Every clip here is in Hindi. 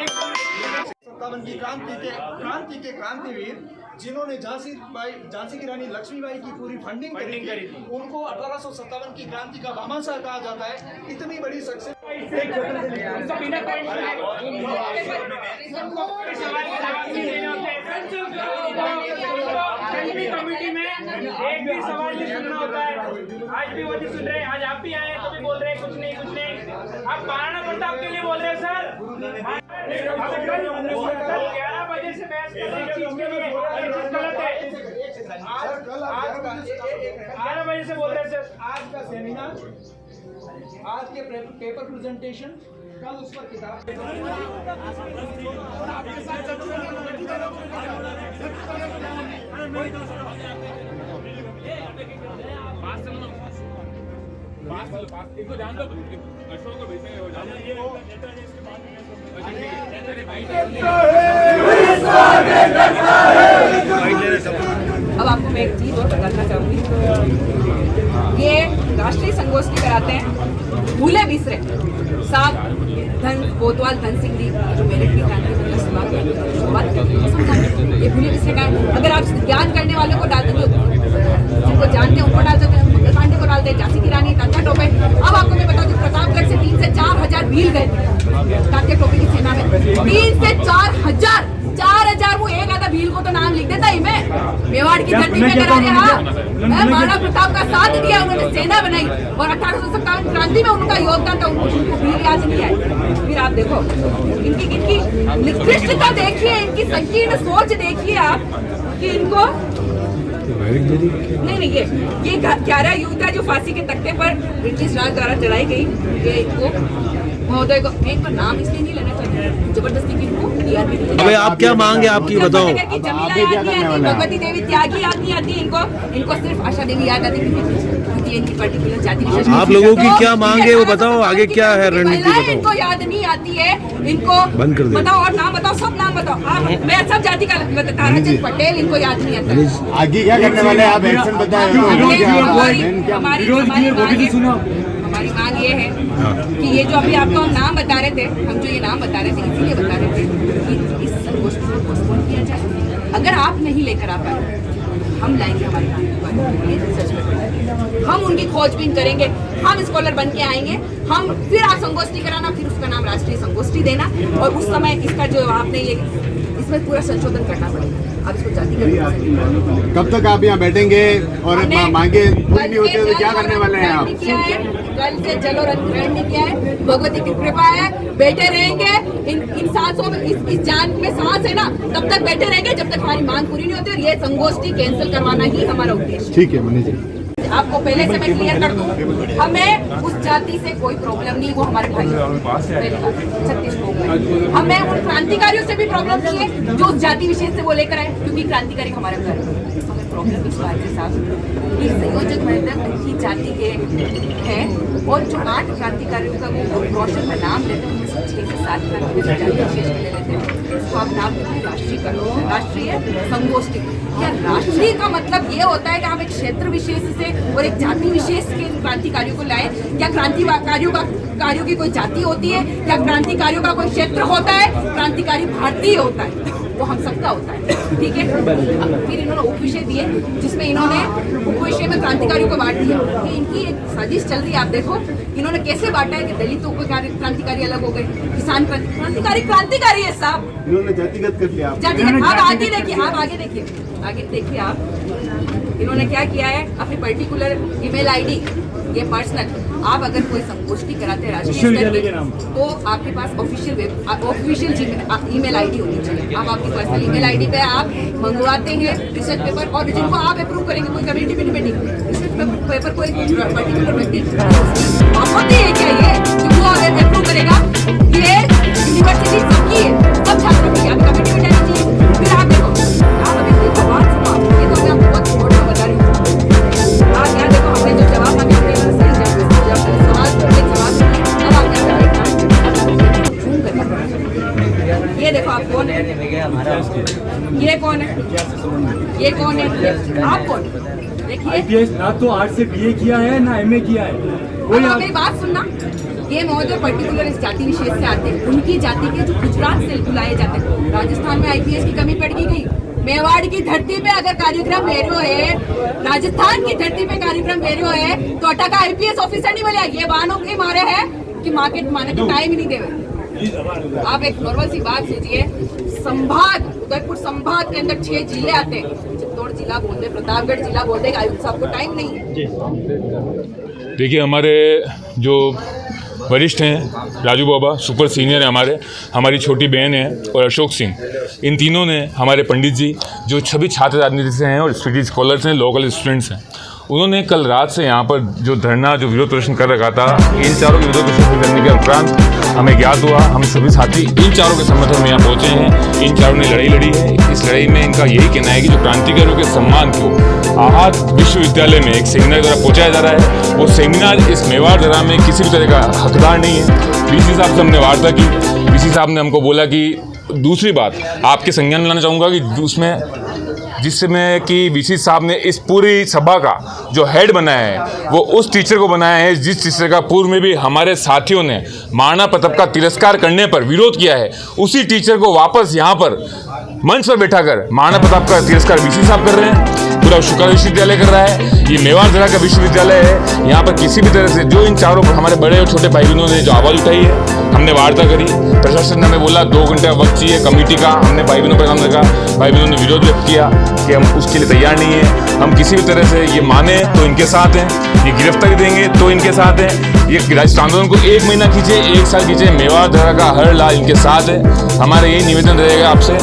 57 की क्रांतिवीर जिन्होंने झांसी की रानी लक्ष्मीबाई की पूरी फंडिंग करी थी, उनको 1857 की क्रांति का भामाशाह कहा जाता है। इतनी बड़ी सक्सेस कमेटी में एक भी सवाल नहीं सुनना होता है। आज भी वो नहीं सुन रहे, आज आप भी आए तो भी बोल रहे कुछ नहीं। आप महाराणा प्रताप के लिए बोल रहे हैं सर। 11 बजे से बहस कर रहे हैं, चीज के लिए गलत है। 11 बजे से बोल रहे हैं सर। आज का सेमिनार, आज के पेपर प्रेजेंटेशन, कल उस पर किताब। इनको जान दो, अशोक को भेजेंगे वो जान अब आपको मैं एक चीज और बताना चाहूंगी। ये राष्ट्रीय संगोष्ठी कराते हैं भूले बिसरे साहब कोतवाल धन सिंह जी जो मिलिट्री क्रांति की शुरुआत ये भूले बिसरे का। अगर आप ज्ञान करने वालों को डालते हो, जिनको जानते हैं उनको डालते हैं, कांडे को डालते हैं, झांसी की रानी तात्या टोपे। अब आपको मैं बता दूं, प्रतापगढ़ से 3 से 4 हजार भील गए तात्या टोपे की सेना में। 3 से 4 हजार वो एक आधा भील को तो नाम लिख देता ही मैं। मेवाड़ की धरती में करा रहा महाराणा प्रताप का साथ दिया, उन्होंने सेना बनाई और 1857 क्रांति में उनका योगदान था। उनको भील याद नहीं आया। फिर आप देखो इनकी निकृष्टता देखिए, इनकी संकीर्ण सोच देखिए आप कि इनको नहीं ये 11 युवता जो फांसी के तख्ते पर ब्रिटिश राज द्वारा चढ़ाई गई, ये इनको महोदय को मैं इनका नाम इसलिए नहीं लेना चाहती, जबरदस्ती की इनको अबे आप क्या मांगे आपकी बताओ। भगवती देवी त्यागी याद नहीं आती इनको सिर्फ आशा देवी याद आती क्योंकि इनकी पर्टिकुलर जाति विशेष। आप लोगों की क्या मांगे वो बताओ, आगे क्या है रणनीति बताओ। इनको याद नहीं आती है, इनको बताओ और नाम बताओ, सब नाम बताओ। मैं सब जाति का ताराचंद पटेल इनको याद नहीं आता। आगे क्या करने वाले आप एक्शन बताएं। हमारी मांग ये है कि ये जो अभी आपको हम नाम बता रहे थे, हम जो ये नाम बता रहे थे इसीलिए बता रहे थे कि इस संगोष्ठी को पोस्टपोन किया जाए। अगर आप नहीं लेकर आ पाए, हम लाएंगे हमारी नाम, हम उनकी खोजबीन करेंगे, हम स्कॉलर बन के आएंगे, हम फिर आप संगोष्ठी कराना, फिर उसका नाम राष्ट्रीय संगोष्ठी देना और उस समय इसका जो आपने ये इसमें पूरा संशोधन करना पड़ेगा। आप इसको जाति कब तक आप यहाँ बैठेंगे और मांगे पूरी नहीं होती तो क्या करने वाले हैं आप? कल से जलो रन किया है, भगवती की कृपा है, बैठे रहेंगे। इन सांसों में इस जान में सांस है ना, तब तक बैठे रहेंगे जब तक हमारी मांग पूरी नहीं होती। और ये संगोष्ठी कैंसिल करवाना ही हमारा उद्देश्य। ठीक है मनीष जी, आपको पहले से मैं क्लियर कर दूं, हमें उस जाति से कोई प्रॉब्लम नहीं, वो हमारे भाई छत्तीस को। हमें उन क्रांतिकारियों से भी प्रॉब्लम नहीं है जो उस जाति विशेष से वो लेकर आए, क्योंकि क्रांतिकारी हमारे घर हमें प्रॉब्लम इस बात के साथ कि संयोजक महोदय ही जाति के हैं और जो 8 क्रांतिकारियों का वो ब्रोशर में नाम लेते हैं, 6 से 7 क्रांतिकारी जाति विशेष में ले लेते हैं। उसको आप नाम देते हैं राष्ट्रीय संगोष्ठी। क्या राष्ट्रीय का मतलब ये होता है कि हम एक क्षेत्र विशेष से और एक जाति विशेष के क्रांतिकारियों को लाए? क्या क्रांतिकारियों की कोई जाति होती है? क्या क्रांतिकारियों का कोई क्षेत्र होता है? क्रांतिकारी भारतीय होता है, वो हम सबका होता है। ठीक है, फिर इन्होंने उपविषय दिए जिसमें इन्होंने उपविषय में क्रांतिकारियों को बांट दिया। इनकी एक साजिश चल रही है। आप देखो इन्होंने कैसे बांटा है कि दलितों को क्रांतिकारी अलग हो गए, किसान क्रांतिकारी है साहब, इन्होंने जातिगत कर लिया। जातिगत। आप आगे देखिए आप इन्होंने क्या किया है, अपनी पर्टिकुलर ईमेल आईडी, ये पर्सनल, आप अगर कोई संगोष्ठी कराते हैं राष्ट्रीय स्तर की तो आपके पास ऑफिशियल ईमेल आईडी होनी चाहिए। आप आपकी पर्सनल ईमेल आईडी पे आप मंगवाते हैं रिसर्च पेपर और जिनको आप अप्रूव करेंगे, कोई कम्युनिटी मीटिंग रिसर्च पेपर कोई पर्टिकुलर व्यक्ति होती है क्या ये जो वो अप्रूव करेगा? ये यूनिवर्सिटी सबकी है, सब छात्रों की कम्युनिटी में जानी चाहिए। फिर आप देखो, आप अभी कोई सवाल सुनो, ये तो मैं आपको बहुत छोटा बता रही हूँ। आप यहाँ देखो, हमने जो जवाब मांगे हमने सही सवाल अब आप ये देखो आप कौन है, ये कौन है, ये कौन है, आप कौन? देखिए ना तो आर्ट्स से बीए किया है ना एमए किया है। कोई मेरी बात सुनना, ये महोदय पर्टिकुलर इस जाति विशेष से आते हैं, उनकी जाति के जो गुजरात से बुलाए जाते हैं। राजस्थान में आईपीएस की कमी पड़ गई, मेवाड़ की धरती पे अगर कार्यक्रम भेजो है, राजस्थान की धरती पे कार्यक्रम भेजो है, तो अटा का आईपीएस ऑफिसर नहीं मिला। ये वाहनों के मारे है कि मार्केट माने तो टाइम ही नहीं देवे। आप एक नॉर्मल सी बात कीजिए, संभाग उदयपुर संभाग के अंदर 6 जिले आते हैं, चित्तौड़ जिला बोल दे, प्रतापगढ़ जिला बोल दे, आयुक्त साहब को टाइम नहीं है। देखिए, हमारे जो वरिष्ठ हैं, राजू बाबा सुपर सीनियर है, हमारी छोटी बहन है, और अशोक सिंह, इन तीनों ने, हमारे पंडित जी जो सभी छात्र राजनीति से हैं और स्टडी स्कॉलर्स हैं, लोकल स्टूडेंट्स हैं, उन्होंने कल रात से यहाँ पर जो धरना, जो विरोध प्रदर्शन कर रखा था, इन चारों के विरोध प्रदर्शन करने के उपरांत हमें ज्ञात हुआ, हम सभी साथी इन चारों के समर्थन में यहाँ पहुँचे हैं। इन चारों ने लड़ाई लड़ी है। इस लड़ाई में इनका यही कहना है कि जो क्रांतिकारियों के सम्मान को आहत विश्वविद्यालय में एक सेमिनार द्वारा पहुँचाया जा रहा है, वो सेमिनार इस मेवाड़ दर्रा में किसी भी तरह का हकदार नहीं है। वीसी साहब से हमने वार्ता की, वीसी साहब ने हमको बोला कि दूसरी बात आपके संज्ञान में लाना चाहूँगा कि उसमें जिसमें कि वीसी साहब ने इस पूरी सभा का जो हेड बनाया है वो उस टीचर को बनाया है जिस टीचर का पूर्व में भी हमारे साथियों ने महाराणा प्रताप का तिरस्कार करने पर विरोध किया है। उसी टीचर को वापस यहाँ पर मंच पर बैठाकर महाराणा प्रताप का तिरस्कार वीसी साहब कर रहे हैं, पूरा शुक्ला विश्वविद्यालय कर रहा है। ये मेवाड़ जिला का विश्वविद्यालय है। यहाँ पर किसी भी तरह से जो इन चारों हमारे बड़े और छोटे भाई बहनों ने जो आवाज़ उठाई है, हमने वार्ता करी, प्रशासन ने हमें बोला 2 घंटे का वक्त चाहिए कमेटी का, हमने भाई बहनों पर काम रखा, भाई बहनों ने विरोध व्यक्त किया कि हम उसके लिए तैयार नहीं है। हम किसी भी तरह से ये माने तो इनके साथ हैं, ये गिरफ्तारी देंगे तो इनके साथ हैं, ये राष्ट्रीय आंदोलन को 1 महीना खींचे, 1 साल खींचे, मेवाड़ दर्रा का हर लाल इनके साथ है। हमारा यही निवेदन रहेगा आपसे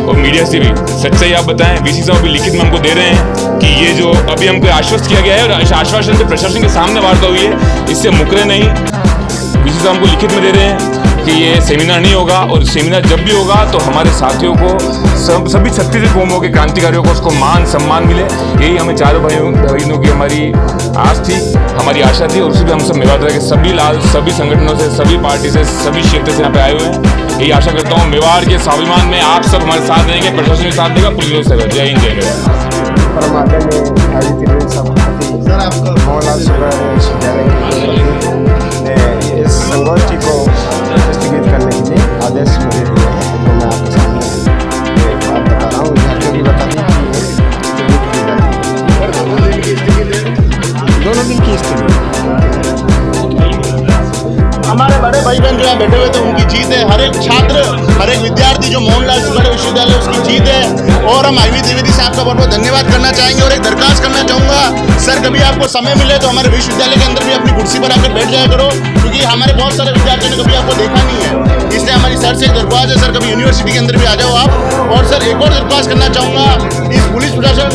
और मीडिया से भी, सच्चाई आप बताएं। वीसी साहब भी लिखित में हमको दे रहे हैं कि ये जो अभी हमको आश्वस्त किया गया है और आश्वासन से प्रशासन के सामने वार्ता हुई है, इससे मुकरे नहीं। वीसी साहब हमको लिखित में दे रहे हैं कि ये सेमिनार नहीं होगा, और सेमिनार जब भी होगा तो हमारे साथियों को, सभी 36 कौमों के क्रांतिकारियों को उसको मान सम्मान मिले। यही हमें चारों बहनों की हमारी आस थी, हमारी आशा थी, और उसी पर हम सब मेवाड़ दर्रा के सभी लाल, सभी संगठनों से, सभी पार्टी से, सभी क्षेत्र से यहाँ पे आए हुए हैं। यही आशा करता हूँ मेवाड़ के स्वाभिमान में आप सब हमारे साथ रहेंगे, प्रशासन के साथ देगा, पुलिस से। जय हिंद, जय इस संगोष्ठी को स्थगित करने के लिए आदेश मुझे दिए हैं, तो मैं आपके सामने एक बात बता रहा हूँ। झांकियों की बता दी दोनों दिन की स्थिति। हमारे बड़े भाई बहन जो यहाँ बैठे हुए थे उनकी जीत है, हर एक छात्र, हर एक विद्यार्थी जो मोहनलाल सुगढ़ विश्वविद्यालय उसकी जीत है। और हम आईवी द्विवेदी साहब का बहुत बहुत धन्यवाद करना चाहेंगे और एक दरखास्त करना चाहूँगा, सर कभी आपको समय मिले तो हमारे विश्वविद्यालय के अंदर भी अपनी कुर्सी पर आकर बैठ जाया करो, क्योंकि हमारे बहुत सारे विद्यार्थियों ने कभी आपको देखा नहीं है। इसलिए हमारी सर से एक दरख्वास्त है, सर कभी यूनिवर्सिटी के अंदर भी आ जाओ आप। और सर एक और दरख्वास्त करना चाहूँगा, इस पुलिस प्रशासन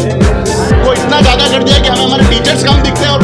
को इतना ज़्यादा कर दिया कि हमें हमारे टीचर्स कम दिखते हैं और